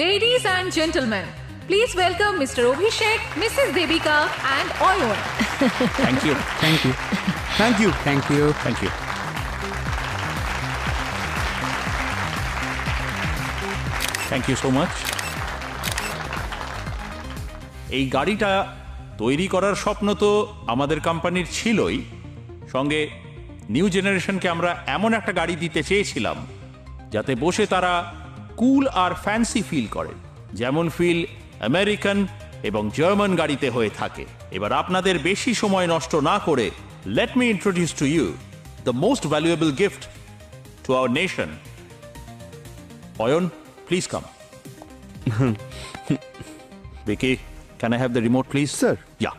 Ladies and gentlemen, please welcome Mr. Abhishek, Mrs. Devika and Oyon. Thank you. Thank you thank you thank you Thank you. Thank you so much. এই গাড়িটা তৈরি করার স্বপ্ন তো আমাদের কোম্পানির ছিলই, সঙ্গে নিউ জেনারেশনকে আমরা এমন একটা গাড়ি দিতে চেয়েছিলাম যাতে বসে তারা কুল আর ফ্যান্সি ফিল করে, যেমন ফিল আমেরিকান এবং জার্মান গাড়িতে হয়ে থাকে। এবার আপনাদের বেশি সময় নষ্ট না করে let me introduce to you the most valuable gift to our nation. Ayan, please come. Vicky, can I have the remote, please? Sir. Yeah.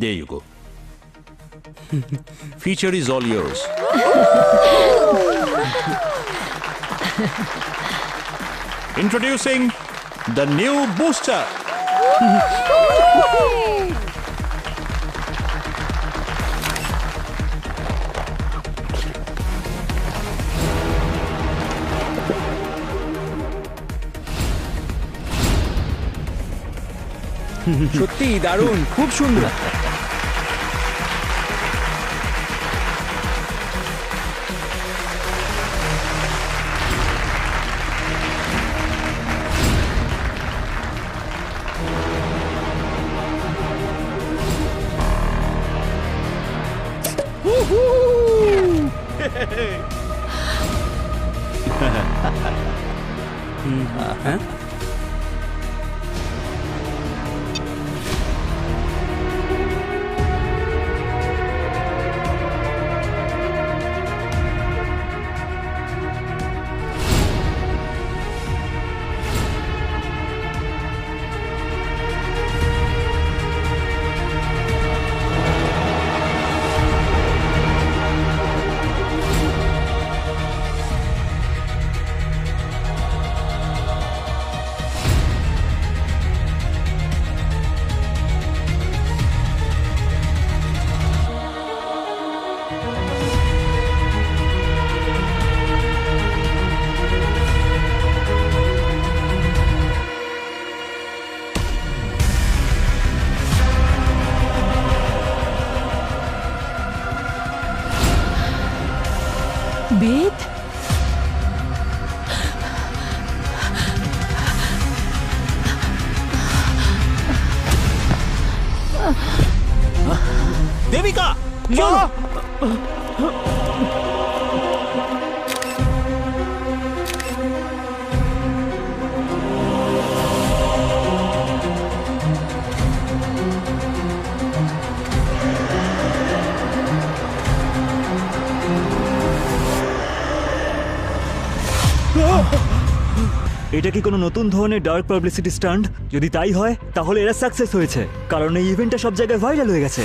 There you go. Feature is all yours. Introducing the new Booster. সত্যি দারুণ, খুব সুন্দর। হ্যাঁ, বেদ? Devika! মা! এটা কি কোনো নতুন ধরনের ডার্ক পাবলিসিটি স্টান্ট? যদি তাই হয় তাহলে এরা সাকসেস হয়েছে, কারণ এই ইভেন্টটা সব জায়গায় ভাইরাল হয়ে গেছে।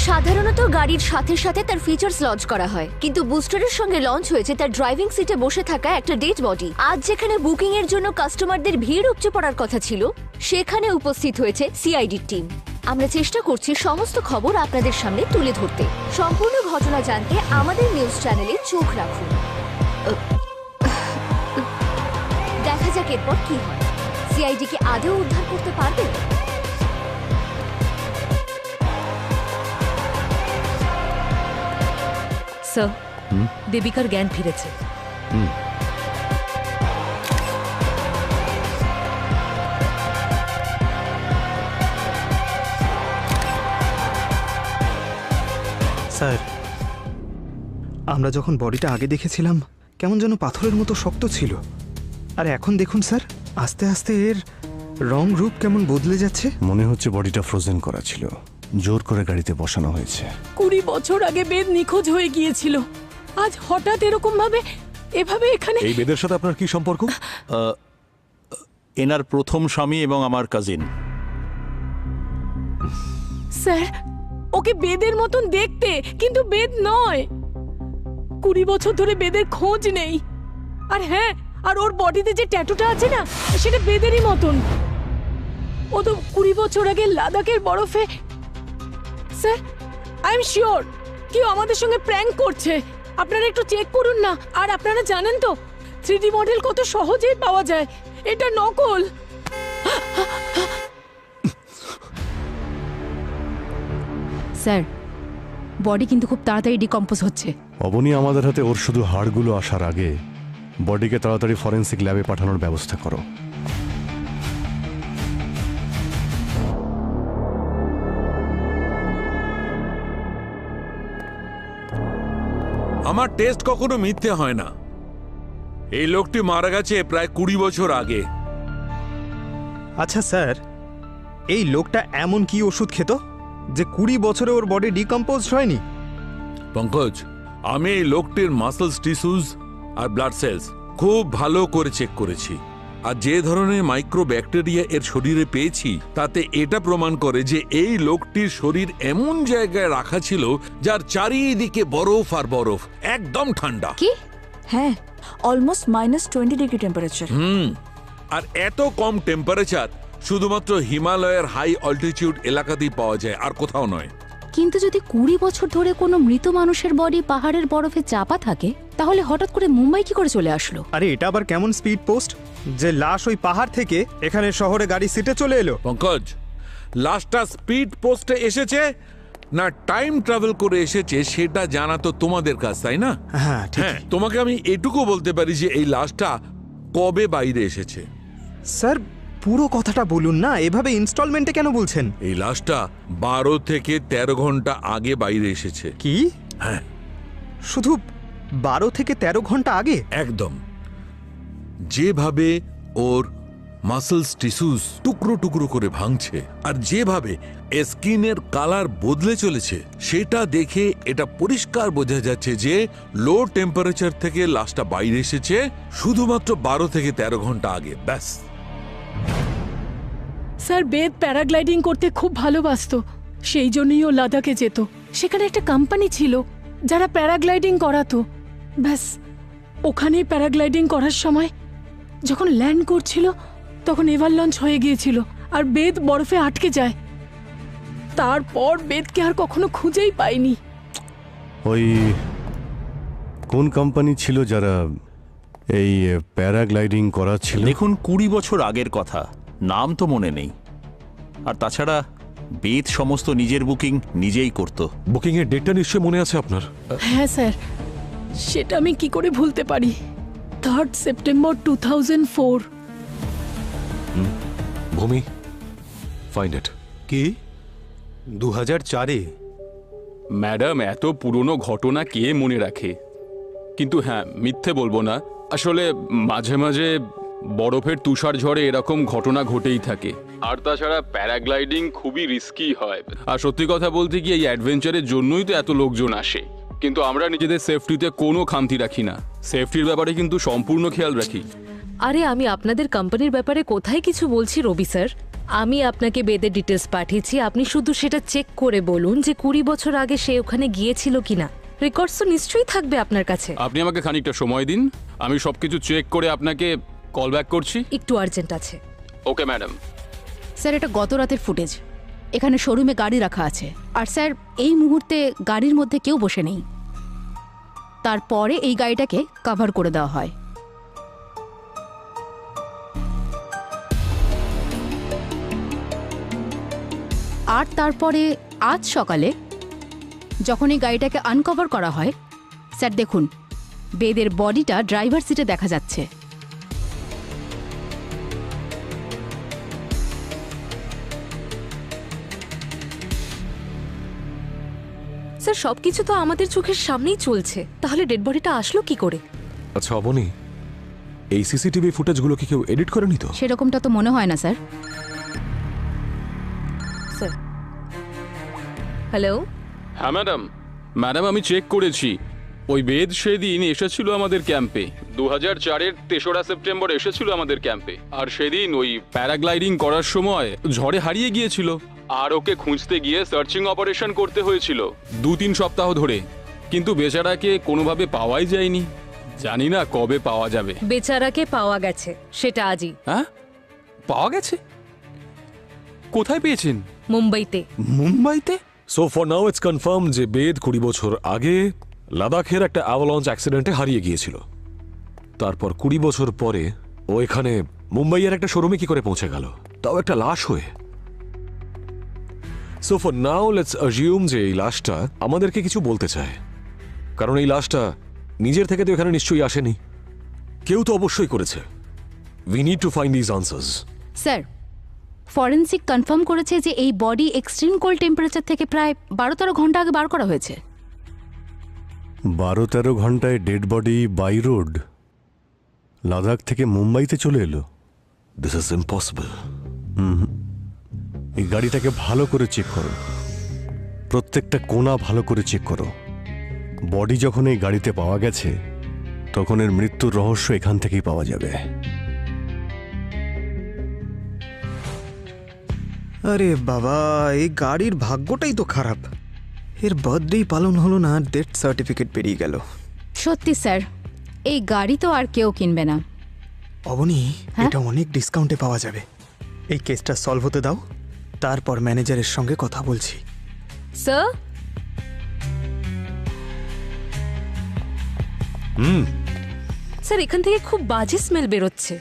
সাধারণত গাড়ির সাথে সাথে তার ফিচার্স লঞ্চ করা হয়, কিন্তু বুস্টারের সঙ্গে লঞ্চ হয়েছে তার ড্রাইভিং সিটে বসে থাকা একটা ডেড বডি। আজ যেখানে বুকিং এর জন্য কাস্টমারদের ভিড় উপচে পড়ার কথা ছিল, সেখানে উপস্থিত হয়েছে সিআইডির টিম। আমরা চেষ্টা করছি সমস্ত খবর আপনাদের সামনে তুলে ধরতে। সম্পূর্ণ ঘটনা জানতে আমাদের নিউজ চ্যানেলে চোখ রাখুন। দেখা যাক এরপর কি হয়। সিআইডি কি আদৌ উদ্ধার করতে পারবে? স্যার, দেবিকার জ্ঞান ফিরেছে। স্যার, আমরা যখন বডিটা আগে দেখেছিলাম কেমন যেন পাথরের মতো শক্ত ছিল, আর এখন দেখুন স্যার, আস্তে আস্তে এর রং রূপ কেমন বদলে যাচ্ছে। মনে হচ্ছে বডিটা ফ্রোজেন করা ছিল, জোর করে গাড়িতে বসানো হয়েছে। 20 বছর আগে বেদ নিখোঁজ হয়ে গিয়েছিল, আজ হঠাৎ এরকম ভাবে এভাবে এখানে। এই বেদের সাথে আপনার কি সম্পর্ক? এনার প্রথম স্বামী এবং আমার কাজিন। স্যার, ওকে বেদের মতন দেখতে, কিন্তু বেদ নয়। 20 বছর ধরে বেদের খোঁজ নেই। আর হ্যাঁ, আর ওর বডিতে যে ট্যাটুটা আছে না, সেটা বেদেরই মতন। ও তো 20 বছর আগে লাদাখের বরফে। স্যার, আই এম শিওর কেউ আমাদের সঙ্গে প্র্যাঙ্ক করছে। আপনারা একটু চেক করুন না। আর আপনারা জানেন তো, 3D মডেল কত সহজেই পাওয়া যায়, এটা নকল। স্যার, বডি কিন্তু খুব তাড়াতাড়ি ডিকম্পোজ হচ্ছে। অবনী আমাদের হাতে ওর শুধু হাড়গুলো আসার আগে বডিকে তাড়াতাড়ি ফরেন্সিক ল্যাবে পাঠানোর ব্যবস্থা করো। আমার টেস্ট কখনো মিথ্যে হয় না। এই লোকটি মারা গেছে প্রায় 20 বছর আগে। আচ্ছা স্যার, এই লোকটা এমন কি ওষুধ খেত যে 20 বছরে ওর বডি ডিকম্পোজ হয়নি? পঙ্কজ, আমি এই লোকটির মাসলস, টিস্যুজ আর ব্লাড সেলস খুব ভালো করে চেক করেছি, আর যে ধরনের মাইক্রো ব্যাকটেরিয়া এর শরীরে পেয়েছি তাতে এটা প্রমাণ করে যে এই লোকটির শরীর এমন জায়গায় রাখা ছিল যার চারিদিকে বরফ আর বরফ, একদম ঠান্ডা। কি? হ্যাঁ, অলমোস্ট -20 ডিগ্রি টেম্পারেচার। আর এত কম টেম্পারেচার শুধুমাত্র হিমালয়ের হাই অল্টিটিউড এলাকাতেই পাওয়া যায়, আর কোথাও নয়। কিন্তু যদি 20 বছর ধরে কোনো মৃত মানুষের বডি পাহাড়ের বরফে চাপা থাকে, তাহলে হঠাৎ করে মুম্বাই কি করে চলে আসলো? আরে এটা আবার কেমন স্পিড পোস্ট যে লাশ ওই পাহাড় থেকে এখানে শহরে গাড়ি সিটে চলে এলো? পঙ্কজ, লাস্টটা স্পিড পোস্টে এসেছে না টাইম ট্রাভেল করে এসেছে সেটা জানা তো তোমাদের কাছ, তাই না? হ্যাঁ ঠিক। হ্যাঁ, তোমাকে আমি এটুকু বলতে পারি যে এই লাশটা কবে বাইরে এসেছে। স্যার পুরো কথাটা বলুন না, এভাবে ইনস্টলমেন্টে কেন বলছেন? এই লাশটা 12 থেকে 13 ঘন্টা আগে বাইরে এসেছে। কি? হ্যাঁ, শুধু 12 থেকে 13 ঘন্টা আগে? একদম। যেভাবে ওর মাসলস, টিস্যুস টুকরো টুকরো করে ভাঙছে আর যেভাবে স্কিনের কালার বদলে চলেছে, সেটা দেখে এটা পরিষ্কার বোঝা যাচ্ছে যে লো টেম্পারেচার থেকে লাশটা বাইরে এসেছে শুধুমাত্র 12 থেকে 13 ঘন্টা আগে, ব্যাস। স্যার, বেদ প্যারাগ্লাইডিং করতে খুব ভালোবাসতো, সেই জন্যই ও লাদাখে যেত। সেখানে একটা কোম্পানি ছিল যারা প্যারাগ্লাইডিং করাতো। ব্যাস, ওখানেই প্যারাগ্লাইডিং করার সময় যখন ল্যান্ড করছিল তখন এভার লঞ্চ হয়ে গিয়েছিল আর বেদ বরফে আটকে যায়। তারপর বেদকে আর কখনো খুঁজেই পাইনি। ওই কোন কোম্পানি ছিল যারা এই প্যারাগ্লাইডিং করাচ্ছিল? দেখুন, 20 বছর আগের কথা, নাম তো মনে নেই। আর তাছাড়া বেদ সমস্ত নিজের বুকিং নিজেই করত। বুকিং এর ডেটটা নিশ্চয়ই মনে আছে আপনার? হ্যাঁ স্যার, সেটা আমি কি করে ভুলতে পারি। 3 সেপ্টেম্বর 2004। ভূমি, ফাইন্ড ইট। কি 2004-এ? ম্যাডাম, এত পুরনো ঘটনা কে মনে রাখে? কিন্তু হ্যাঁ, মিথ্যে বলবো না, আসলে মাঝে মাঝে বরফের তুষার ঝড়ে এরকম ঘটনা ঘটেই থাকে। আর তাছাড়া প্যারাগ্লাইডিং খুবই রিস্কি হয়। আর সত্যি কথা বলতে কি, এই অ্যাডভেঞ্চারের জন্যই তো এত লোকজন আসে। কিন্তু আমরা নিজেদের সেফটিতে কোনো খামতি রাখি না, সেফটির ব্যাপারে কিন্তু সম্পূর্ণ খেয়াল রাখি। আরে আমি আপনাদের কোম্পানির ব্যাপারে কোথায় কিছু বলছি রবি স্যার। আমি আপনাকে বেদের ডিটেলস পাঠিয়েছি, আপনি শুধু সেটা চেক করে বলুন যে 20 বছর আগে সে ওখানে গিয়েছিল কিনা। রেকর্ডস তো নিশ্চয়ই থাকবে আপনার কাছে। আপনি আমাকে খানিকটা সময় দিন, আমি সবকিছু চেক করে আপনাকে কল ব্যাক করছি। একটু আর্জেন্ট আছে। Okay madam. স্যার, এটা গত রাতের ফুটেজ। এখানে শোরুমে গাড়ি রাখা আছে, আর স্যার এই মুহূর্তে গাড়ির মধ্যে কেউ বসে নেই। তারপরে এই গাড়িটাকে কভার করে দেওয়া হয়। আর তারপরে আজ সকালে যখন এই গাড়িটাকে আনকভার করা হয়, স্যার দেখুন বেদের বডিটা ড্রাইভার সিটে দেখা যাচ্ছে। স্যার, সবকিছু তো আমাদের চোখের সামনেই চলছে, তাহলে ডেড বডিটা আসলো কি করে? আচ্ছা অবনী, এই সিসিটিভি ফুটেজগুলো কি কেউ এডিট করেনি তো? সেরকমটা তো মনে হয় না স্যার। Sir, hello. হ্যাঁ ম্যাডাম, ম্যাডাম আমি চেক করেছি, ওই বেদ সেদিন এসেছিল আমাদের ক্যাম্পে। 2004-এর 3রা সেপ্টেম্বর এসেছিল আমাদের ক্যাম্পে। আর সেদিন ওই প্যারাগ্লাইডিং করার সময় ঝড়ে হারিয়ে গিয়েছিল, আর ওকে খুঁজতে গিয়ে সার্চিং অপারেশন করতে হয়েছিল 2-3 সপ্তাহ ধরে। কিন্তু বেচারাকে কোনোভাবে পাওয়াই যায়নি, জানি না কবে পাওয়া যাবে। বেচারাকে পাওয়া গেছে, সেটা আজই। হ্যাঁ, পাওয়া গেছে? কোথায় পেয়েছেন? মুম্বাইতে। মুম্বাইতে? So for now it's confirm যে বেদ 20 বছর আগে লাদাখের একটা অ্যাভালাঞ্চ অ্যাক্সিডেন্টে হারিয়ে গিয়েছিল। তারপর 20 বছর পরে ও এখানে মুম্বাইয়ের একটা শোরুমে কি করে পৌঁছে গেল, তাও একটা লাশ হয়ে। So for now let's assume যে এই লাশটা আমাদেরকে কিছু বলতে চায়, কারণ এই লাশটা নিজের থেকে তো এখানে নিশ্চয়ই আসেনি, কেউ তো অবশ্যই করেছে। We need to find this answers. Sir, forensic confirm করেছে যে এই বডি এক্সট্রিম কোল্ড টেম্পারেচার থেকে প্রায় 12-13 ঘন্টা আগে বার করা হয়েছে। 12-13 ঘন্টায় dead body by road Ladakh থেকে মুম্বাইতে চলে এলো? This is impossible. এই গাড়িটাকে ভালো করে চেক করো, প্রত্যেকটা কোণা ভালো করে চেক করো। বডি যখন এই গাড়িতে পাওয়া গেছে তখন এর মৃত্যুর রহস্য এখান থেকেই পাওয়া যাবে। আরে বাবা, এই গাড়ির ভাগ্যটাই তো খারাপ। এর বার্থডেই পালন হলো না, ডেথ সার্টিফিকেট পেরিয়ে গেল। সত্যি স্যার, এই গাড়ি তো আর কেউ কিনবে না। অবনী, এটা অনেক ডিসকাউন্টে পাওয়া যাবে। এই কেসটা সলভ হতে দাও, তারপর ম্যানেজারের সঙ্গে কথা বলছি। স্যার, স্যার এখান থেকে খুব বাজে স্মেল বেরোচ্ছে।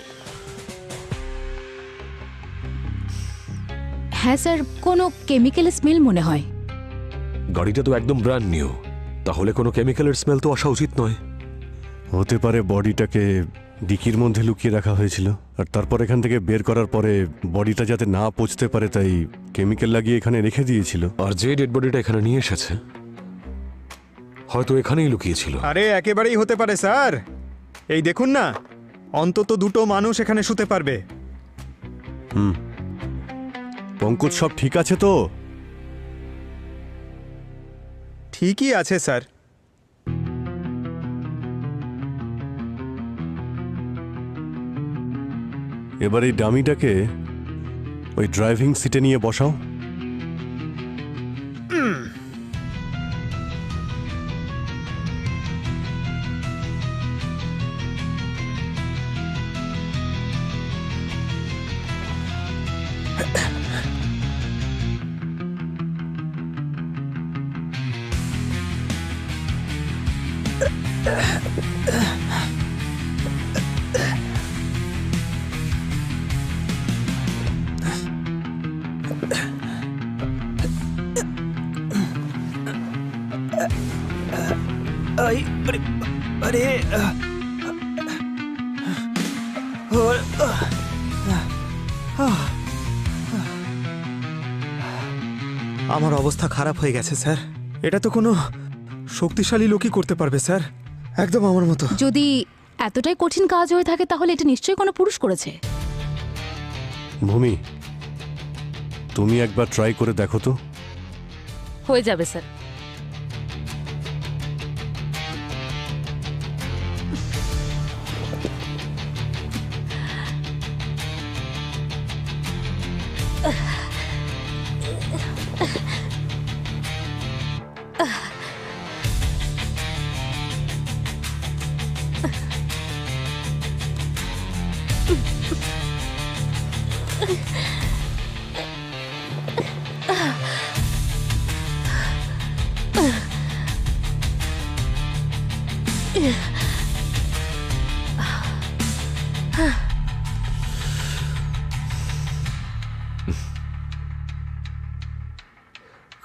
হ্যাঁ স্যার, কোনো কেমিক্যাল স্মেল মনে হয়। গাড়িটা তো একদম ব্র্যান্ড নিউ, তাহলে কোনো কেমিক্যালের স্মেল তো আসা উচিত নয়। হতে পারে বডিটাকে ডিকির মধ্যে লুকিয়ে রাখা হয়েছিল, আর তারপর এখান থেকে বের করার পরে বডিটা যাতে না পচতে পারে তাই কেমিক্যাল লাগিয়ে এখানে রেখে দিয়েছিল। আর যে ডেড বডিটা এখানে নিয়ে এসেছে হয়তো এখানেই লুকিয়েছিল। আরে একেবারেই হতে পারে স্যার। এই দেখুন না, অন্তত 2 মানুষ এখানে শুতে পারবে। পঙ্কজ, সব ঠিক আছে তো? ঠিকই আছে স্যার। এবার এই ডামিটাকে ওই ড্রাইভিং সিটে নিয়ে বসাও। আমার অবস্থা খারাপ হয়ে গেছে স্যার। এটা তো কোনো শক্তিশালী লোকই করতে পারবে স্যার, একদম আমার মতো। যদি এতটাই কঠিন কাজ হয়ে থাকে তাহলে এটা নিশ্চয়ই কোনো পুরুষ করেছে। ভূমি, তুমি একবার ট্রাই করে দেখো তো। হয়ে যাবে স্যার।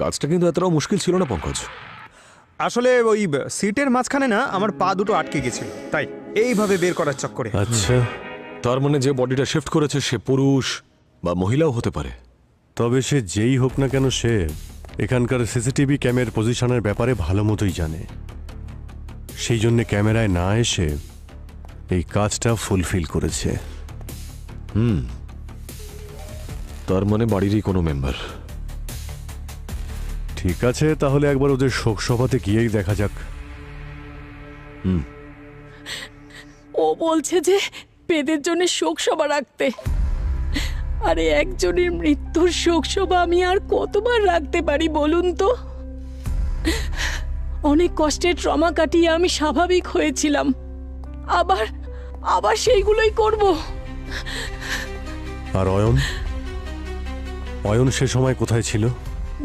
কাজটা কিন্তু এতটাও মুশকিল ছিল না পঙ্কজ। আসলে ওই সিটের মাঝখানে না আমার পা দুটো আটকে গেছিল, তাই এইভাবে বের করার চক্করে। আচ্ছা, তার মানে যে বডিটা শিফট করেছে সে পুরুষ বা মহিলাও হতে পারে। তবে সে যেই হোক না কেন, সে এখানকার সিসিটিভি ক্যামের পজিশনের ব্যাপারে ভালো মতোই জানে। সেই জন্য ক্যামেরায় না এসে এই কাজটা ফুলফিল করেছে। তার মানে বাড়িরই কোনো মেম্বার। ঠিক আছে, তাহলে একবার ওদের শোক সভাতে গিয়েই দেখা যাক। ও বলছে যে বেদের জন্য শোক সভা রাখতে। আরে একজনের মৃত্যুর শোক সভা আমি আর কতবার রাখতে পারি বলুন তো? অনেক কষ্টের ট্রমা কাটিয়ে আমি স্বাভাবিক হয়েছিলাম, আবার আবার সেইগুলোই করব। আর অয়ন, অয়ন সে সময় কোথায় ছিল?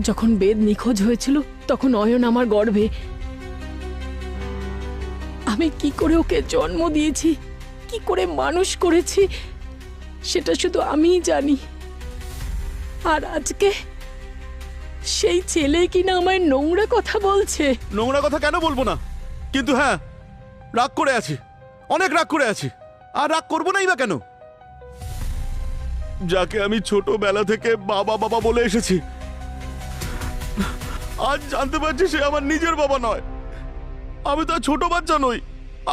যখন বেদ নিখোঁজ হয়েছিল তখন অয়ন আমার গর্ভে। আমি কি করে ওকে জন্ম দিয়েছি কি করে মানুষ করেছি সেটা শুধু আমিই জানি। আর আজকে সেই ছেলে কিনা আমায় নোংরা কথা বলছে। নোংরা কথা কেন বলবো না, কিন্তু হ্যাঁ রাগ করে আছি, অনেক রাগ করে আছি। আর রাগ করবো নাই বা কেন? যাকে আমি ছোটবেলা থেকে বাবা বাবা বলে এসেছি, আজ জানতে পারছি সে আমার নিজের বাবা নয়। আমি তো আর ছোট বাচ্চা নই।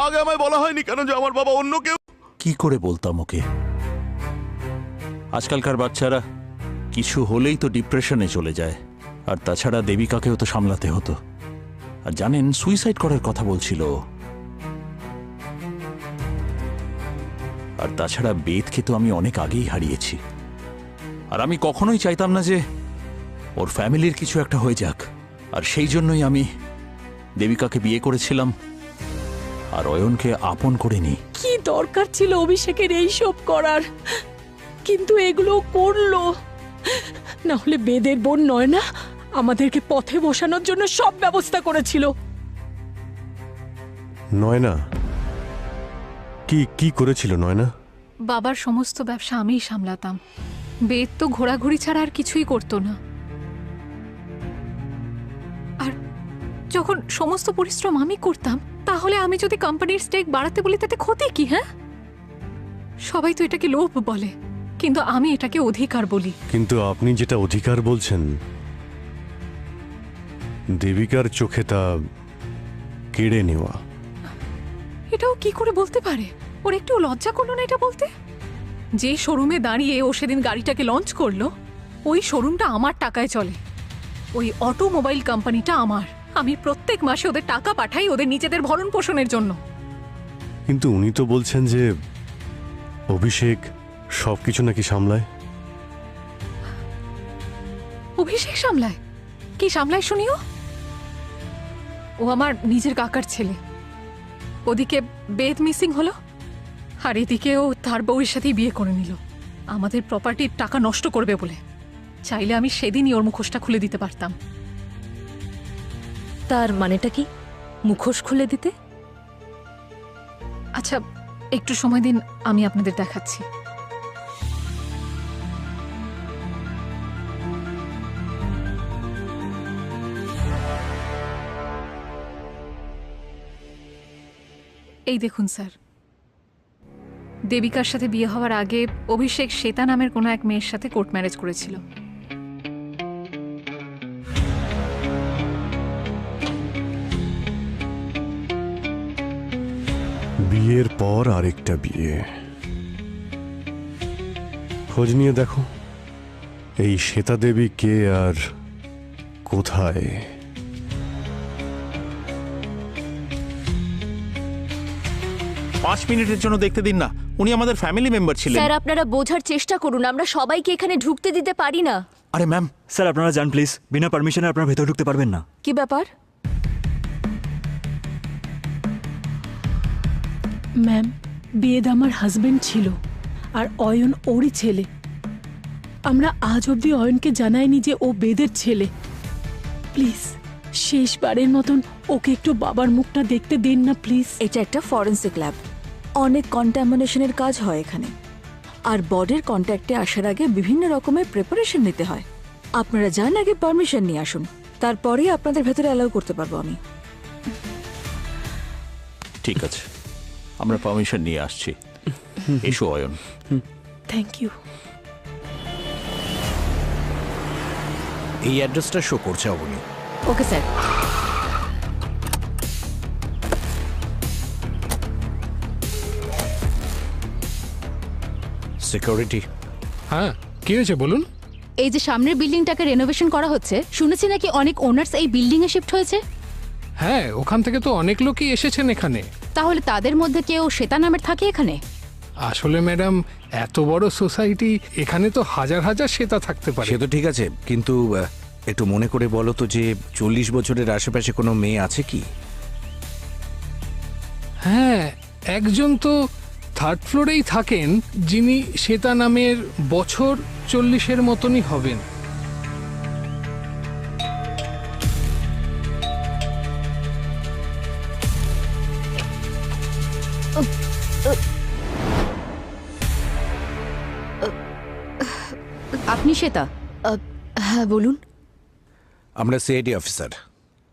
আগে আমায় বলা হয়নি কেন যে আমার বাবা অন্য কেউ? কি করে বলতাম ওকে? আজকালকার বাচ্চারা কিছু হলেই তো ডিপ্রেশনে চলে যায়। আর তাছাড়া দেবিকাকেও তো সামলাতে হতো। আর জানেন, সুইসাইড করার কথা বলছিল। আর তাছাড়া বেদকে তো আমি অনেক আগেই হারিয়েছি। আর আমি কখনোই চাইতাম না যে ওর ফ্যামিলির কিছু একটা হয়ে যাক। আর সেই জন্যই আমি দেবিকাকে বিয়ে করেছিলাম আর অয়নকে আপন করে নিই। কি দরকার ছিল অভিষেকের এইসব করার? কিন্তু এগুলো করলো না হলে বেদের বোন নয় না আমাদেরকে পথে বসানোর জন্য সব ব্যবস্থা করেছিল। নয়না কি করেছিল নয়না? বাবার সমস্ত ব্যবসা আমিই সামলাতাম। বেদ তো ঘোরাঘুরি ছাড়া আর কিছুই করতো না। আর যখন সমস্ত পরিশ্রম আমি করতাম, তাহলে আমি যদি কোম্পানির স্টেক বাড়াতে বলি তাতে ক্ষতি কি? হ্যাঁ, সবাই তো এটাকে লোভ বলে, কিন্তু আমি এটাকে অধিকার বলি। কিন্তু আপনি যেটা অধিকার বলছেন, দেবিকার চোখে তা কেড়ে নেওয়া। এটাও কি করে বলতে পারে? ওর একটু লজ্জা করলো না এটা বলতে? যে শোরুমে দাঁড়িয়ে ও সেদিন গাড়িটাকে লঞ্চ করলো, ওই শোরুমটা আমার টাকায় চলে। ওই অটোমোবাইল কোম্পানিটা আমার। আমি প্রত্যেক মাসে ওদের টাকা পাঠাই ওদের নিজেদের ভরণ পোষণের জন্য। কিন্তু উনি তো বলছেন যে অভিষেক সবকিছু নাকি সামলায়। অভিষেক সামলায়? কি সামলায় শুনিও? ও আমার নিজের কাকার ছেলে। ওদিকে বেদ মিসিং হলো, আর এদিকে ও তার বউয়ের সাথেই বিয়ে করে নিল আমাদের প্রপার্টির টাকা নষ্ট করবে বলে। চাইলে আমি সেদিনই ওর মুখোশটা খুলে দিতে পারতাম। তার মানেটা কি, মুখোশ খুলে দিতে? আচ্ছা, একটু সময় দিন, আমি আপনাদের দেখাচ্ছি। এই দেখুন স্যার, দেবিকার সাথে বিয়ে হওয়ার আগে অভিষেক শ্বেতা নামের কোনো এক মেয়ের সাথে কোর্ট ম্যারেজ করেছিল। বিয়ের পর আরেকটা বিয়ে। খোঁজ নিয়ে দেখো এই শ্বেতা দেবী কে আর কোথায়। 5 মিনিটের জন্য দেখতে দিন না, উনি আমাদের ফ্যামিলি মেম্বার ছিলেন। স্যার আপনারা বোঝার চেষ্টা করুন, আমরা সবাইকে এখানে ঢুকতে দিতে পারি না। আরে ম্যাম। স্যার আপনারা যান প্লিজ, বিনা পারমিশনে আপনারা ভেতরে ঢুকতে পারবেন না। কি ব্যাপার? ম্যাম, বেদ আমার হাজবেন্ড ছিল আর অয়ন ওরই ছেলে। আমরা আজ অবধি অয়নকে জানাইনি যে ও বেদের ছেলে। প্লিজ শেষবারের মতন ওকে একটু বাবার মুখটা দেখতে দিন না প্লিজ। এটা একটা ফরেন্সিক ল্যাব, অনেক কন্টামিনেশনের কাজ হয় এখানে। আর বডির কন্ট্যাক্টে আসার আগে বিভিন্ন রকমের প্রিপারেশন নিতে হয়। আপনারা যান, আগে পারমিশন নিয়ে আসুন, তারপরেই আপনাদের ভেতরে অ্যালাউ করতে পারবো আমি। ঠিক আছে, আমরা পারমিশন নিয়ে আসছি। এসো অয়ন। Thank you. এই অ্যাড্রেসটা শো করছে অবনী। Okay sir. সিকিউরিটি। হ্যাঁ, কি হয়েছে বলুন? এই যে সামনের বিল্ডিংটাকে রেনোভেশন করা হচ্ছে, শুনেছি নাকি অনেক ওনার্স এই বিল্ডিং এ শিফট হয়েছে। হ্যাঁ, ওখান থেকে তো অনেক লোকই এসেছেন এখানে। তাহলে তাদের মধ্যে কেউ শ্বেতা নামের থাকে এখানে? আসলে ম্যাডাম, এত বড় সোসাইটি, এখানে তো হাজার হাজার শ্বেতা থাকতে পারে। সে তো ঠিক আছে, কিন্তু একটু মনে করে বলো তো যে 40 বছরের আশেপাশে কোনো মেয়ে আছে কি? হ্যাঁ, একজন তো থার্ড ফ্লোরেই থাকেন, যিনি শ্বেতা নামের, বছর 40-এর মতনই হবেন। আপনি শ্বেতা? হ্যাঁ বলুন। আমরা সিআইডি অফিসার।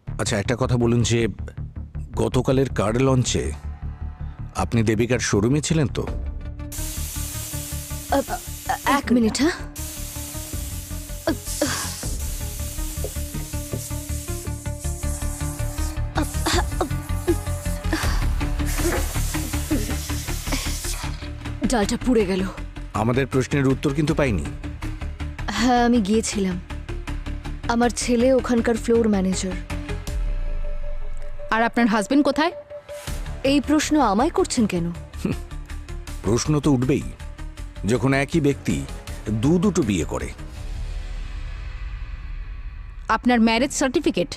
আচ্ছা, একটা কথা বলুন যে গতকালের কার লঞ্চে আপনি দেবিকার শোরুমে ছিলেন তো? এক মিনিট। হ্যাঁ, ডালটা পুড়ে গেল। আমাদের প্রশ্নের উত্তর কিন্তু পাইনি। হ্যাঁ, আমি গিয়েছিলাম। আমার ছেলে ওখানকার ফ্লোর ম্যানেজার। আর আপনার হাজবেন্ড কোথায়? এই প্রশ্ন আমায় করছেন কেন? প্রশ্ন তো উঠবেই যখন একই ব্যক্তি দুটো বিয়ে করে। আপনার ম্যারেজ সার্টিফিকেট?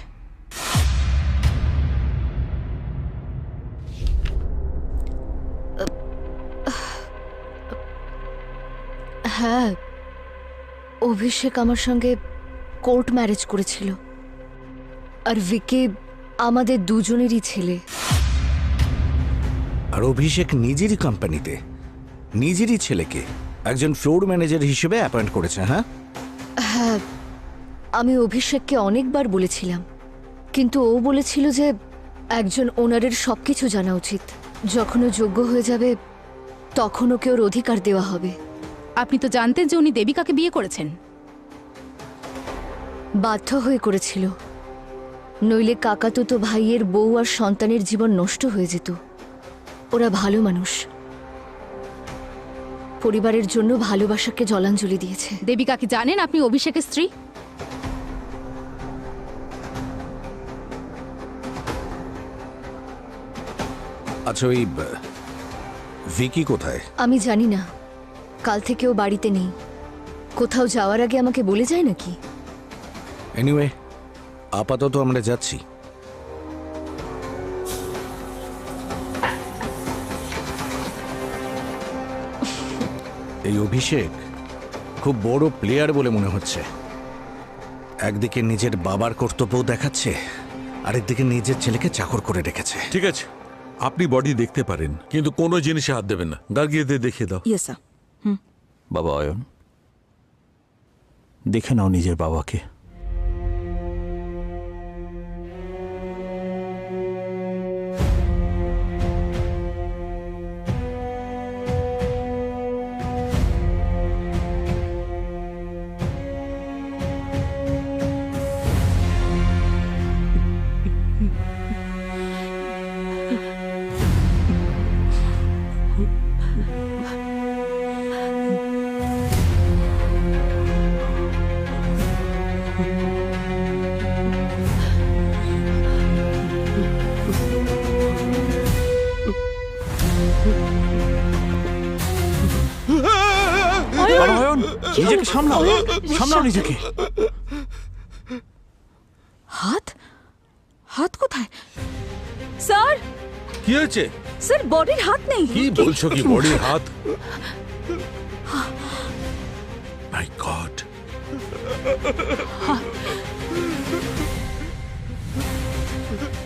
হ্যাঁ, অভিষেক আমার সঙ্গে কোর্ট ম্যারেজ করেছিল। আর ভিকি আমাদের দুজনেরই ছেলে। আর অভিষেক নিজেরই কোম্পানিতে নিজেরই ছেলেকে একজন ফ্লোর ম্যানেজার হিসেবে অ্যাপয়েন্ট করেছে। হ্যাঁ হ্যাঁ, আমি অভিষেককে অনেকবার বলেছিলাম, কিন্তু ও বলেছিল যে একজন ওনারের সবকিছু জানা উচিত। যখন ও যোগ্য হয়ে যাবে তখন ওকে ওর অধিকার দেওয়া হবে। আপনি তো জানতেন যে উনি দেবিকাকে বিয়ে করেছেন। বাধ্য হয়ে করেছিল, নইলে কাকাতুতো ভাইয়ের বউ আর সন্তানের জীবন নষ্ট হয়ে যেত। ওরা ভালো মানুষ, পরিবারের জন্য ভালোবাসাকে জলাঞ্জলি দিয়েছে। দেবিকা কি জানেন আপনি অভিষেকের স্ত্রী? আচ্ছা, ওই ভিকি কোথায়? আমি জানি না, কাল থেকে ও বাড়িতে নেই। কোথাও যাওয়ার আগে আমাকে বলে যায় নাকি? এনিওয়ে, আপাতত আমরা যাচ্ছি। এই অভিষেক খুব বড় প্লেয়ার বলে মনে হচ্ছে। একদিকে নিজের বাবার কর্তব্য দেখাচ্ছে, আরেকদিকে নিজের ছেলেকে চাকর করে রেখেছে। ঠিক আছে, আপনি বডি দেখতে পারেন, কিন্তু কোনো জিনিসে হাত দেবেন না। গার্গিয়াদের দেখিয়ে দাও। Yes sir. বাবা অয়ন, দেখে নাও নিজের বাবাকে। নিজেকে সামলাও, সামলাও নিজেকে। হাত হাত কোথায় স্যার? কি হয়েছে স্যার? বডির হাত নেই। কি বলছো? কি বডির হাত? মাই গড,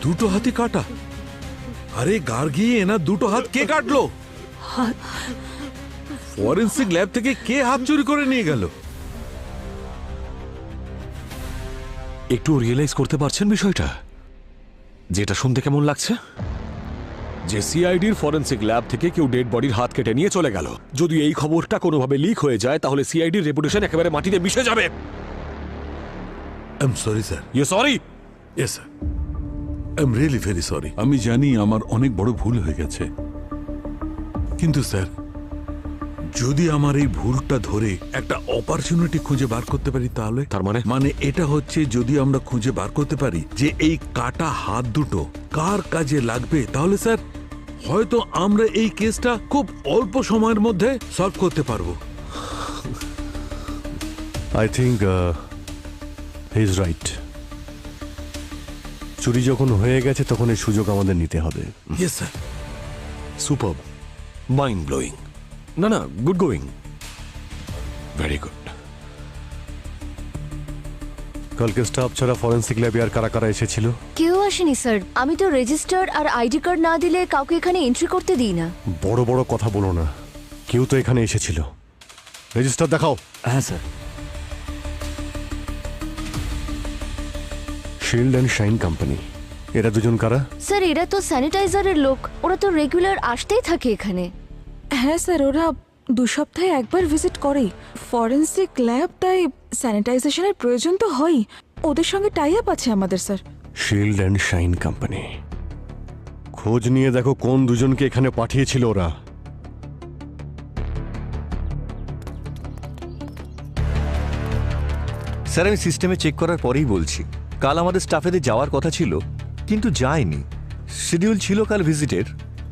দুটো হাতই কাটা। আরে গার্গি, এনার দুটো হাত কে কাটলো? ফরেন্সিক ল্যাব থেকে কে হাত চুরি করে নিয়ে গেল? একটু রিয়েলাইজ করতে পারছেন বিষয়টা? যেটা শুনতে কেমন লাগছে? যে সিআইডির ফরেন্সিক ল্যাব থেকে কেউ ডেড বডির হাত কেটে নিয়ে চলে গেল। যদি এই খবরটা কোনোভাবে লিক হয়ে যায় তাহলে সিআইডির রেপুটেশন একেবারে মাটিতে মিশে যাবে। I am sorry sir. You sorry? Yes sir, I am really very sorry. আমি জানি আমার অনেক বড় ভুল হয়ে গেছে, কিন্তু স্যার যদি আমার এই ভুলটা ধরে একটা অপরচুনিটি খুঁজে বার করতে পারি তাহলে। তার মানে এটা হচ্ছে যদি আমরা খুঁজে বার করতে পারি যে এই কাটা হাত দুটো কার কাজে লাগবে, তাহলে স্যার হয়তো আমরা এই কেসটা খুব অল্প সময়ের মধ্যে সলভ করতে পারবো। I think he is right. চুরি যখন হয়ে গেছে তখন এই সুযোগ আমাদের নিতে হবে। Yes sir. Superb, mind blowing. না না, গুড গোয়িং, ভেরি গুড। কালকে স্টাফ ছাড়া ফরেন্সিক ল্যাবে আর কারা কারা এসেছিল? কেউ আসেনি স্যার। আমি তো রেজিস্টার আর আইডি কার্ড না দিলে কাউকে এখানে এন্ট্রি করতে দিই না। বড় বড় কথা বলো না, কেউ তো এখানে এসেছিল। রেজিস্টার দেখাও। হ্যাঁ sir. Shield and shine company, এরা দুজন কারা? স্যার এরা তো স্যানিটাইজারের লোক, ওরা তো রেগুলার আসতেই থাকে এখানে। হ্যাঁ স্যার, ওরা 2 সপ্তাহে একবার ভিজিট করে। ফরেন্সিক ল্যাব, তাই স্যানিটাইজেশনের প্রয়োজন তো হয়ই। ওদের সঙ্গে টাই আপ আছে আমাদের sir. Shield and shine company, খোঁজ নিয়ে দেখো কোন দুজনকে এখানে পাঠিয়েছিল ওরা। স্যার আমি সিস্টেমে চেক করার পরেই বলছি, কাল আমাদের স্টাফেদের যাওয়ার কথা ছিল কিন্তু যায়নি। শিডিউল ছিল কাল ভিজিটের,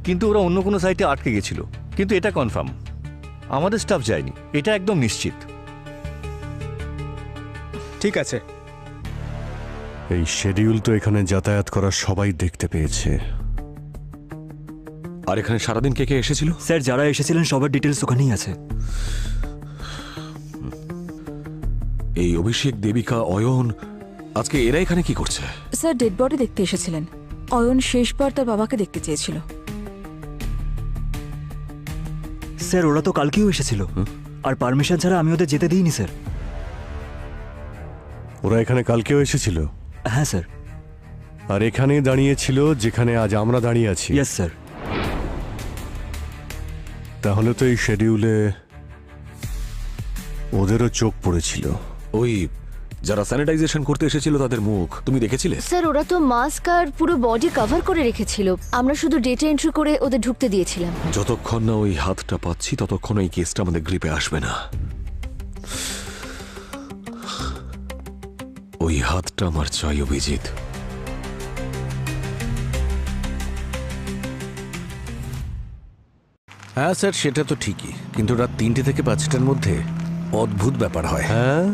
কিন্তু ওরা অন্য কোনো সাইটে আটকে গেছিল। কিন্তু এটা কনফার্ম, আমাদের স্টাফ যায়নি, এটা একদম নিশ্চিত। ঠিক আছে। এই শিডিউল তো এখানে যাতায়াত করা সবাই দেখতে পেয়েছে। আর এখানে সারাদিন কে কে এসেছিল? স্যার যারা এসেছিলেন সবার ডিটেলস ওখানেই আছে। এই অভিষেক, দেবিকা, অয়ন, আজকে এরা এখানে কি করছে? স্যার ডেড বডি দেখতে এসেছিলেন। অয়ন শেষবার তার বাবাকে দেখতে চেয়েছিল। স্যার ওরা তো কালকেও এসেছিল, আর পারমিশন ছাড়া আমি ওদের যেতে দিইনি স্যার। ওরা এখানে কালকেও এসেছিল? হ্যাঁ স্যার। আর এখানেই দাঁড়িয়েছিল যেখানে আজ আমরা দাঁড়িয়ে আছি? Yes sir. তাহলে তো এই শিডিউলে ওদেরও চোখ পড়েছিল। ওই যারা স্যানিটাইজেশন করতে এসেছিল তাদের মুখ তুমি দেখেছিলে? স্যার ওরা তো মাস্ক আর পুরো বডি কভার করে রেখেছিল, আমরা শুধু ডেটা এন্ট্রি করে ওদের ঢুকতে দিয়েছিলাম। যতক্ষণ না ওই হাতটা পাচ্ছি ততক্ষণ এই কেসটা আমাদের গ্রিপে আসবে না। ওই হাতটা আমার চাই অভিজিৎ। হ্যাঁ স্যার, সেটা তো ঠিকই, কিন্তু রাত 3টে থেকে 5টার মধ্যে অদ্ভুত ব্যাপার হয়। হ্যাঁ,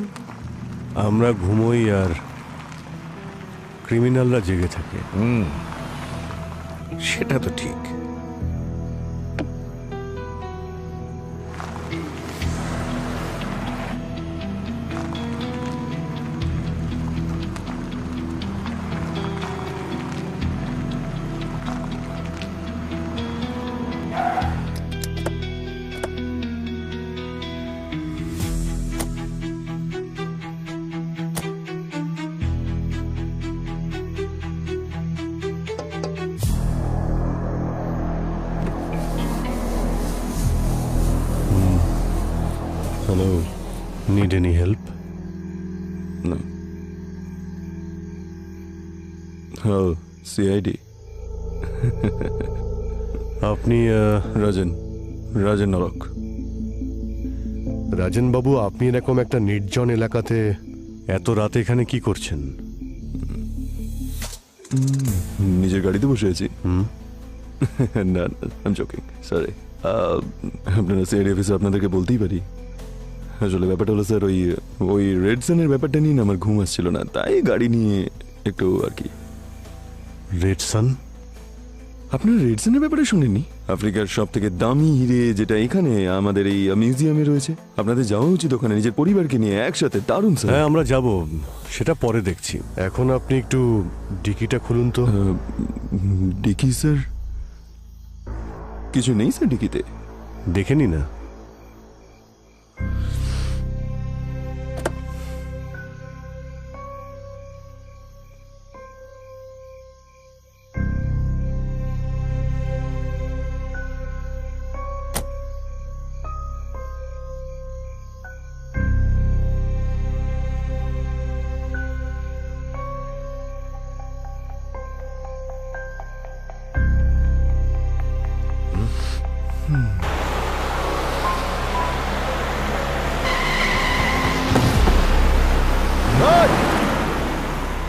আমরা ঘুমোই আর ক্রিমিনালরা জেগে থাকে। সেটা তো ঠিক। Hello, need any help? No. Oh, CID. আপনি রাজেন নরক। রাজেন বাবু, আপনি এরকম একটা নির্জন এলাকাতে এত রাতে এখানে কি করছেন? নিজের গাড়িতে বসে আছি। না, আই এম জোকিং, সরি। আপনারা সিআইডি অফিসে আপনাদেরকে বলতেই পারি। আসলে ব্যাপারটা হলো স্যার, ওই রেড সানের ব্যাপারটা নিয়ে আমার ঘুম আসছিল না, তাই গাড়ি নিয়ে একটু আর কি। রেড সান? আপনারা রেড সানের ব্যাপারে শুনেননি? আফ্রিকার সব থেকে দামি হিরে যেটা এখানে আমাদের এই মিউজিয়ামে রয়েছে। আপনাদের যাওয়া উচিত ওখানে, নিজের পরিবারকে নিয়ে একসাথে। দারুণ স্যার। হ্যাঁ, আমরা যাব, সেটা পরে দেখছি। এখন আপনি একটু ডিকিটা খুলুন তো। Dicky sir? কিছু নেই স্যার ডিকিতে। দেখেনি না?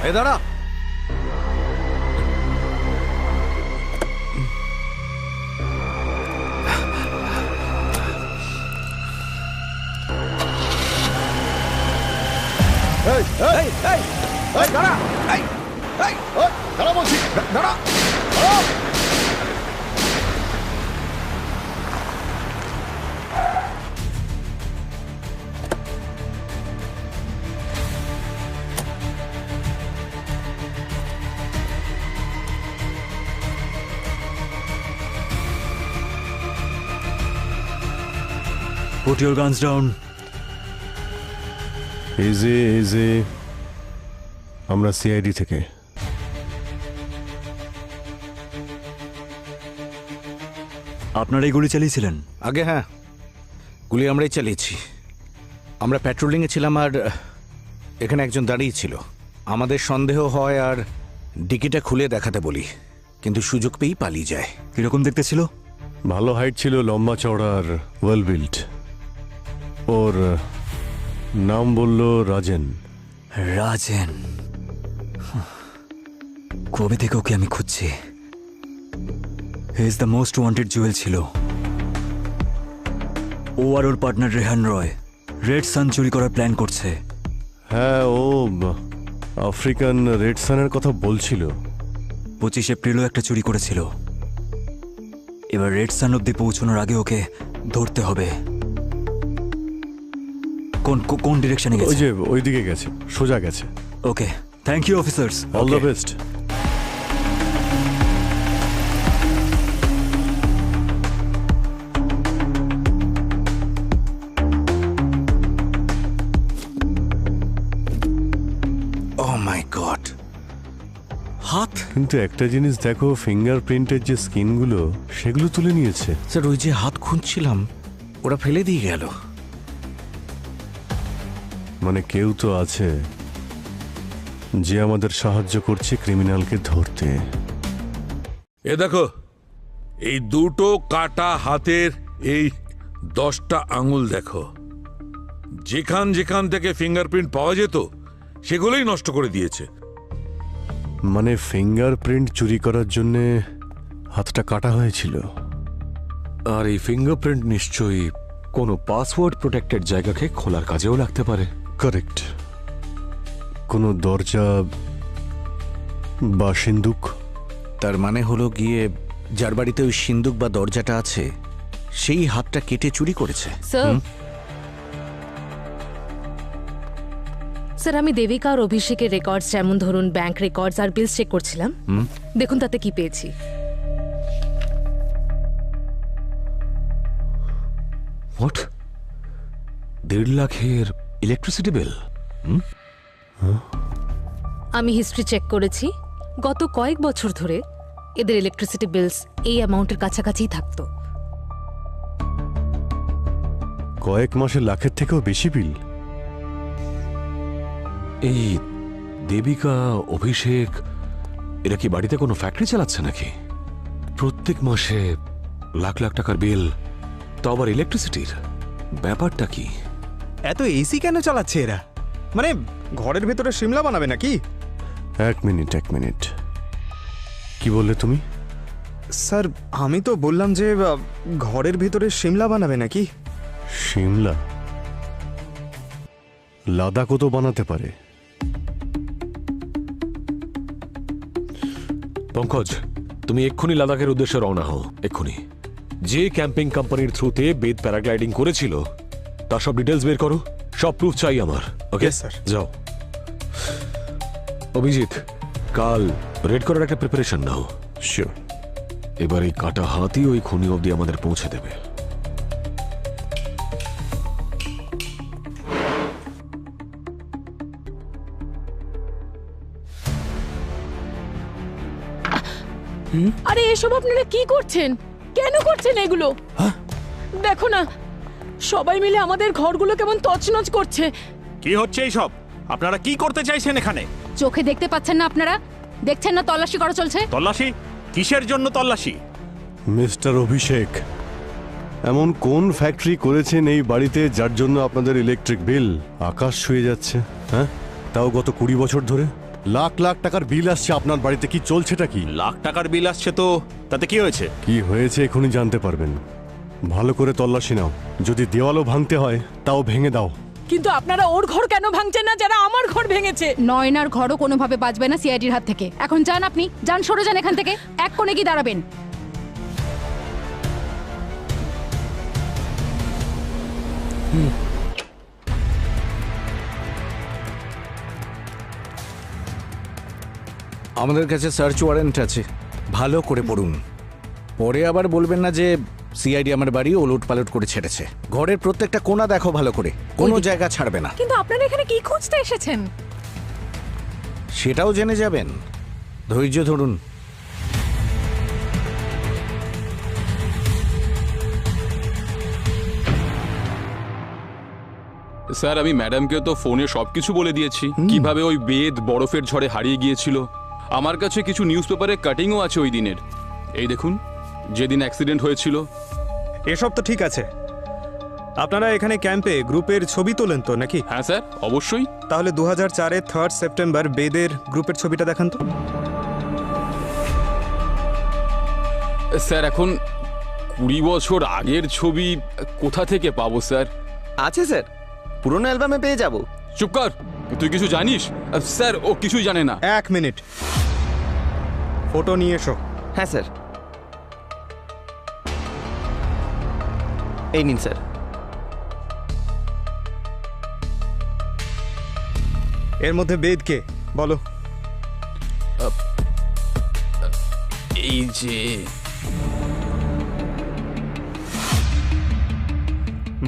এই দাঁড়া। দাঁড়া, দাঁড়া বলছি, দাঁড়া। Put your guns down. এজে আমরা সিআইডি থেকে। আপনারাই গুলি চালিয়েছিলেন? আগে হ্যাঁ, গুলি আমরাই চালিয়েছি। আমরা প্যাট্রোলিংয়ে ছিলাম আর এখানে একজন দাঁড়িয়ে ছিল। আমাদের সন্দেহ হয় আর ডিকিটা খুলে দেখাতে বলি, কিন্তু সুযোগ পেয়েই পালিয়ে যায়। কিরকম দেখতে ছিল? ভালো হাইট ছিল, লম্বা চওড়া আর ওয়েল বিল্ড। ওর নাম বলল রাজেন। রাজেন? কবে থেকে ওকে আমি খুঁজছি। He is the most wanted Jewel ছিল। ও আর ওর পার্টনার রেহান রয় রেড সান চুরি করার প্ল্যান করছে। হ্যাঁ, ও আফ্রিকান রেড সানের কথা বলছিল। 25 এপ্রিলও একটা চুরি করেছিল। এবার রেড সান অব্দি পৌঁছানোর আগে ওকে ধরতে হবে। কোন ডিরেকশনে গেছে? ওই যে ওইদিকে গেছে, সোজা গেছে। Okay, thank you officers. All the best. Oh my god, হাত! কিন্তু একটা জিনিস দেখো, ফিঙ্গারপ্রিন্টের যে স্কিনগুলো সেগুলো তুলে নিয়েছে। স্যার, ওই যে হাত খুঁজছিলাম ওরা ফেলে দিয়ে গেল। মানে কেউ তো আছে যে আমাদের সাহায্য করছে ক্রিমিনালকে ধরতে। এ দেখো, এই দুটো কাটা হাতের এই 10টা আঙুল দেখো। যেখান যেখান থেকে ফিঙ্গারপ্রিন্ট পাওয়া যেত সেগুলোই নষ্ট করে দিয়েছে। মানে ফিঙ্গারপ্রিন্ট চুরি করার জন্য হাতটা কাটা হয়েছিল। আর এই ফিঙ্গারপ্রিন্ট নিশ্চয়ই কোনো পাসওয়ার্ড প্রোটেক্টেড জায়গাকে খোলার কাজেও লাগতে পারে। কারেক্ট। কোনো দরজা বা সিন্দুক। তার মানে হলো গিয়ে যার বাড়িতে ওই সিন্দুক বা দরজাটা আছে সেই হাতটা কেটে চুরি করেছে। স্যার, আমি দেবিকা আর অভিষেকের রেকর্ডস, যেমন ধরুন ব্যাংক রেকর্ডস আর বিলস চেক করছিলাম। দেখুন তাতে কি পেয়েছি। হোয়াট? 1.5 লাখের ইলেকট্রিসিটি বিল? আমি হিস্ট্রি চেক করেছি। গত কয়েক বছর ধরে এদের ইলেকট্রিসিটি বিলস এই অ্যামাউন্টের কাছাকাছিই থাকতো। কয়েক মাসে লাখের থেকেও বেশি বিল? এই দেবিকা, অভিষেক এরা কি বাড়িতে কোনো ফ্যাক্টরি চালাচ্ছে নাকি? প্রত্যেক মাসে লাখ লাখ টাকার বিল, তো আবার ইলেকট্রিসিটির। ব্যাপারটা কি? এত এসি কেন চালাচ্ছে এরা? মানে ঘরের ভেতরে সিমলা বানাবে নাকি? এক মিনিট, কি বললে তুমি? স্যার, আমি তো বললাম যে ঘরের ভেতরে সিমলা বানাবে নাকি। সিমলা? লাদাখও তো বানাতে পারে। পঙ্কজ, তুমি এক্ষুনি লাদাখের উদ্দেশ্যে রওনা হও, এক্ষুনি। যে ক্যাম্পিং কোম্পানির থ্রুতে বেদ প্যারাগ্লাইডিং করেছিল তার সব ডিটেলস বের করো। সব প্রুফ চাই আমার। ওকে স্যার, যাও। অভিজিৎ, কাল রেড করার একটা প্রিপারেশন নাও। শিওর। এবার এই কাটা হাতই ওই খুনি অবধি আমাদের পৌঁছে দেবে। আরে এসব আপনারা কি করছেন? কেন করছেন এগুলো? দেখো না, সবাই মিলে আমাদের ঘরগুলো কেমন তছনছ করছে। কি হচ্ছে এইসব? আপনারা কি করতে চাইছেন এখানে? চোখে দেখতে পাচ্ছেন না আপনারা? দেখছেন না তল্লাশি করা চলছে? তল্লাশি? কিসের জন্য তল্লাশি? মিস্টার অভিষেক, এমন কোন ফ্যাক্টরি করেছেন এই বাড়িতে যার জন্য আপনাদের ইলেকট্রিক বিল আকাশ ছুঁয়ে যাচ্ছে? হ্যাঁ, তাও গত 20 বছর ধরে লাখ লাখ টাকার বিল আসছে আপনার বাড়িতে। কি চলছেটা কি? লাখ টাকার বিল আসছে তো তাতে কি হয়েছে? কি হয়েছে এখনই জানতে পারবেন। ভালো করে তল্লাশি নাও। যদি দেওয়ালও ভাঙতে হয় তাও ভেঙে দাও। কিন্তু আপনারা ওর ঘর কেন ভাঙছেন না যারা আমার ঘর ভেঙেছে? নয়নার ঘরও কোনোভাবে বাঁচবে না সিআইডির হাত থেকে। এখন যান, আপনি যান, সরে যান এখান থেকে। এক কোণে কি দাঁড়াবেন? আমাদের কাছে সার্চ ওয়ারেন্ট আছে, ভালো করে পড়ুন। পরে আবার বলবেন না যে সিআইডি আমার বাড়ি ওলট পালট করে ছেড়েছে। ঘরের প্রত্যেকটা কোণা দেখো ভালো করে, কোনো জায়গা ছাড়বে না। কিন্তু আপনারা এখানে কি খুঁজতে এসেছেন? সেটাও জেনে যাবেন, ধৈর্য ধরুন। স্যার আমি ম্যাডামকে তো ফোনে সবকিছু বলে দিয়েছি, কিভাবে ওই বেদ বরফের ঝড়ে হারিয়ে গিয়েছিল। আমার কাছে কিছু নিউজ পেপারে কাটিংও আছে ওই দিনের। এই দেখুন, যেদিন অ্যাক্সিডেন্ট হয়েছিল। এসব তো ঠিক আছে, আপনারা এখানে ক্যাম্পে গ্রুপের ছবি তোলেন তো নাকি? হ্যাঁ স্যার, অবশ্যই। তাহলে 2004-এর 3 সেপ্টেম্বর বেদের গ্রুপের ছবিটা দেখান তো। স্যার এখন 20 বছর আগের ছবি কোথা থেকে পাবো স্যার? আছে স্যার, পুরোনো অ্যালবামে পেয়ে যাব। চুপ কর, তুই কিছু জানিস? স্যার ও কিছুই জানে না। 1 মিনিট, ফটো নিয়ে এসো। হ্যাঁ স্যার, এই নিন স্যার। এর মধ্যে বেদ কে বলো? এই যে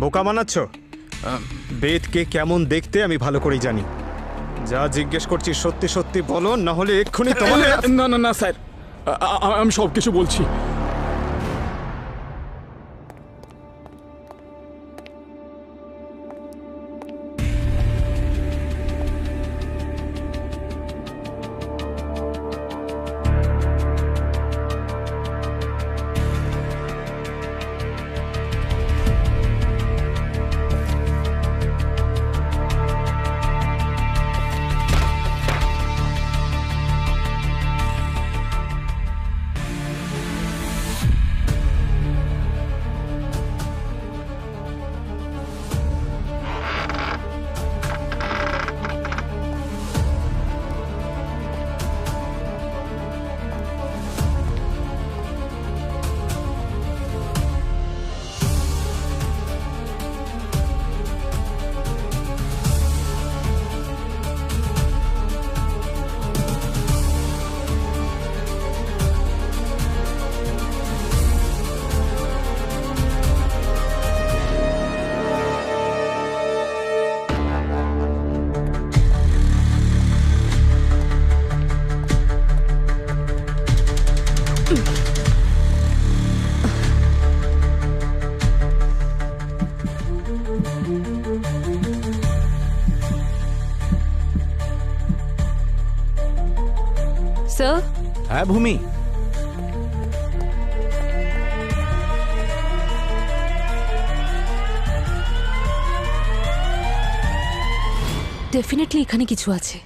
বোকা বানাচ্ছ? বেদকে কেমন দেখতে আমি ভালো করেই জানি। যা জিজ্ঞেস করছি সত্যি সত্যি বলো, না হলে এক্ষুনি তোমাকে। না না না স্যার, আমি সব কিছু বলছি। স্যার। হ্যাঁ ভূমি, ডেফিনেটলি এখানে কিছু আছে।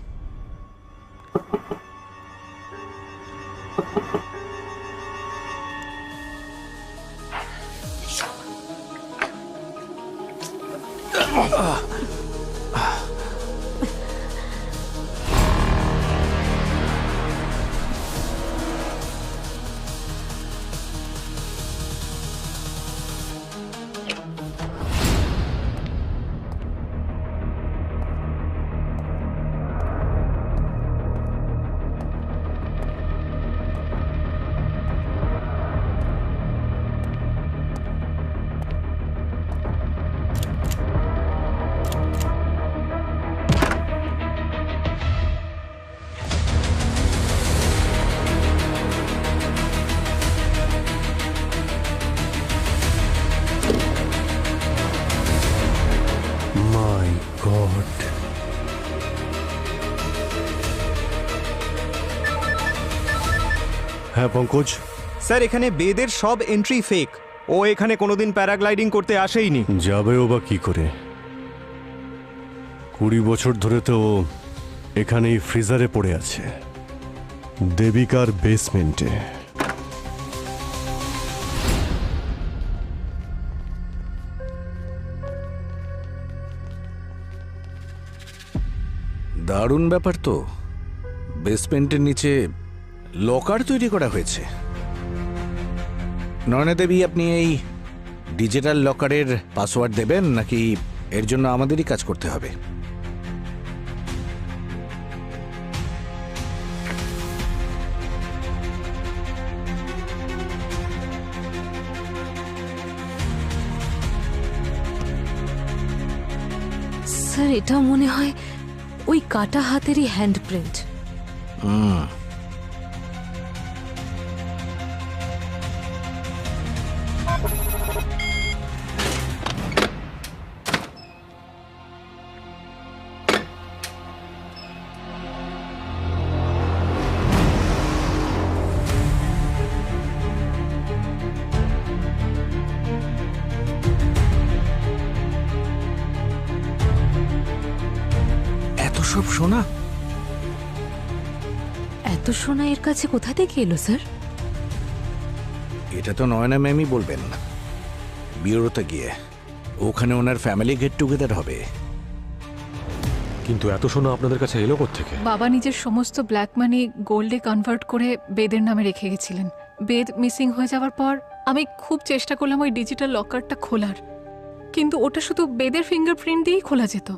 মাই গড, হ্যাঁ পঙ্কজ। স্যার এখানে বেদের সব এন্ট্রি ফেক। ও এখানে কোনোদিন প্যারাগ্লাইডিং করতে আসেইনি। যাবেও বা কি করে? 20 বছর ধরে তো ও এখানেই ফ্রিজারে পড়ে আছে, দেবিকার বেসমেন্টে। দারুণ ব্যাপার তো। বেসমেন্টের নিচে লকার তৈরি করা হয়েছে। নয়না দেবী, আপনি এই ডিজিটাল লকারের পাসওয়ার্ড দেবেন নাকি এর জন্য আমাদেরই কাজ করতে হবে? স্যার এটা মনে হয় ওই কাটা হাতেরই হ্যান্ডপ্রিন্ট। সব সোনা, এত সোনা এর কাছে কোথা থেকে এলো স্যার? এটা তো নয়না ম্যামই বলবেন। বিউরোতে গিয়ে ওখানে ওনার ফ্যামিলি গেট টুগেদার হবে। কিন্তু এত সোনা আপনাদের কাছে এলো কোত্থেকে? বাবা নিজের সমস্ত ব্ল্যাক মানি গোল্ডে কনভার্ট করে বেদের নামে রেখে গেছিলেন। বেদ মিসিং হয়ে যাওয়ার পর আমি খুব চেষ্টা করলাম ওই ডিজিটাল লকারটা খোলার, কিন্তু ওটা শুধু বেদের ফিঙ্গারপ্রিন্ট দিয়েই খোলা যেত।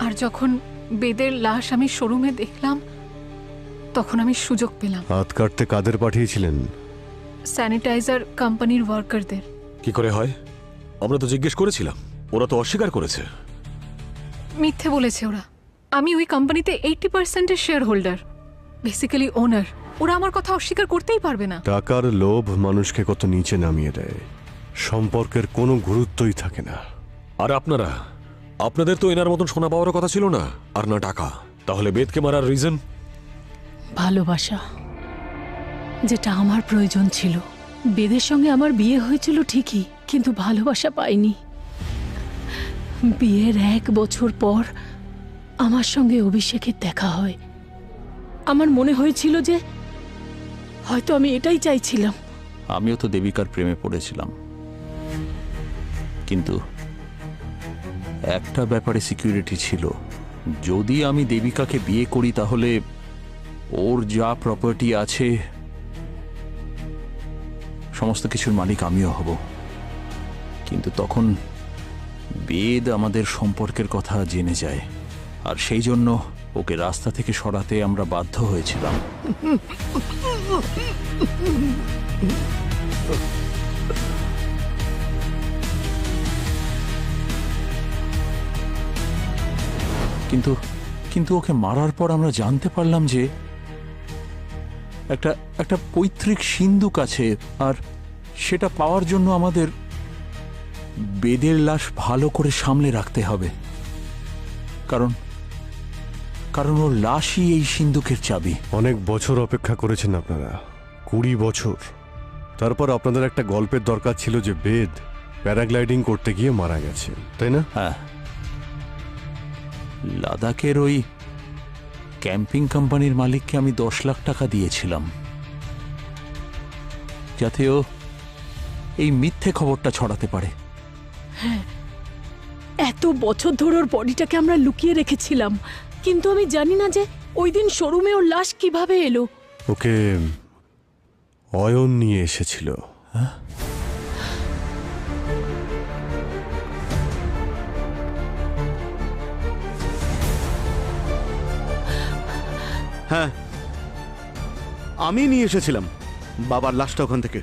আর যখন বেদের লাশ আমি শোরুমে দেখলাম, তখন আমি সুযোগ পেলাম। হাত কাটতে কাদের পাঠিয়েছিলেন? স্যানিটাইজার কোম্পানির ওয়ার্কারদের। কি করে হয়? আমরা তো জিজ্ঞেস করেছিলাম, ওরা তো অস্বীকার করেছে। মিথ্যে বলেছে ওরা। আমি ওই কোম্পানিতে 80% শেয়ার হোল্ডার, বেসিক্যালি ওনার। ওরা আমার কথা অস্বীকার করতেই পারবে না। টাকার লোভ মানুষকে কত নিচে নামিয়ে দেয়, সম্পর্কের কোনো গুরুত্বই থাকে না। আর আপনাদের তো এনার মতন সোনা পাওয়ার কথা ছিল না, আর না টাকা। তাহলে বেদকে মারার রিজন? ভালোবাসা, যেটা আমার প্রয়োজন ছিল। বেদের সঙ্গে আমার বিয়ে হয়েছিল ঠিকই, কিন্তু ভালোবাসা পাইনি। বিয়ের 1 বছর পর আমার সঙ্গে অভিষেকের দেখা হয়। আমার মনে হয়েছিল যে হয়তো আমি এটাই চাইছিলাম। আমিও তো দেবিকার প্রেমে পড়েছিলাম, কিন্তু একটা ব্যাপারে সিকিউরিটি ছিল। যদি আমি দেবিকাকে বিয়ে করি তাহলে ওর যা প্রপার্টি আছে সমস্ত কিছুর মালিক আমিও হব। কিন্তু তখন বেদ আমাদের সম্পর্কের কথা জেনে যায়, আর সেই জন্য ওকে রাস্তা থেকে সরাতে আমরা বাধ্য হয়েছিলাম। কিন্তু ওকে মারার পর আমরা জানতে পারলাম যে একটা পৈতৃক সিন্ধুক আছে, আর সেটা পাওয়ার জন্য আমাদের বেদের লাশ ভালো করে সামলে রাখতে হবে, কারণ ওর লাশই এই সিন্ধুকের চাবি। অনেক বছর অপেক্ষা করেছেন আপনারা, 20 বছর। তারপর আপনাদের একটা গল্পের দরকার ছিল যে বেদ প্যারাগ্লাইডিং করতে গিয়ে মারা গেছে, তাই না? হ্যাঁ, লাদাখের ওই ক্যাম্পিং কোম্পানির মালিককে আমি 10 লাখ টাকা দিয়েছিলাম, যাতে ও এই মিথ্যে খবরটা ছড়াতে পারে। হ্যাঁ, এত বছর ধরে ওর বডিটাকে আমরা লুকিয়ে রেখেছিলাম, কিন্তু আমি জানি না যে ওই দিন শোরুমে ওর লাশ কিভাবে এলো। ওকে অয়ন নিয়ে এসেছিল। হ্যাঁ, আমি নিয়ে এসেছিলাম বাবার লাশটা ওখান থেকে।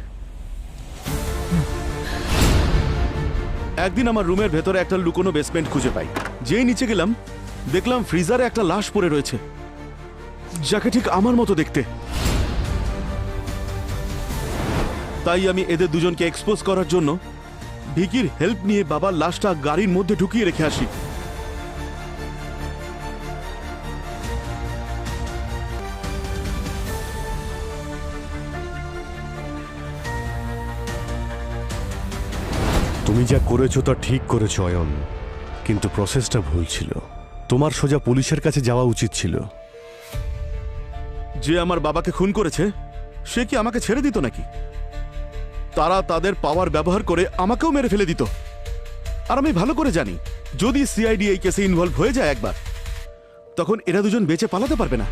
একদিন আমার রুমের ভেতরে একটা লুকোনো বেসমেন্ট খুঁজে পাই। যেই নিচে গেলাম, দেখলাম ফ্রিজারে একটা লাশ পড়ে রয়েছে, যাকে ঠিক আমার মতো দেখতে। তাই আমি এদের দুজনকে এক্সপোজ করার জন্য ভিকির হেল্প নিয়ে বাবার লাশটা গাড়ির মধ্যে ঢুকিয়ে রেখে আসি। তুমি যা করেছো তা ঠিক করেছো অয়ন, কিন্তু প্রসেসটা ভুল ছিল। তোমার সোজা পুলিশের কাছে যাওয়া উচিত ছিল। যে আমার বাবাকে খুন করেছে সে কি আমাকে ছেড়ে দিত নাকি? তারা তাদের পাওয়ার ব্যবহার করে আমাকেও মেরে ফেলে দিত। আর আমি ভালো করে জানি, যদি সিআইডি এই কেসে ইনভলভ হয়ে যায় একবার, তখন এরা দুজন বেঁচে পালাতে পারবে না।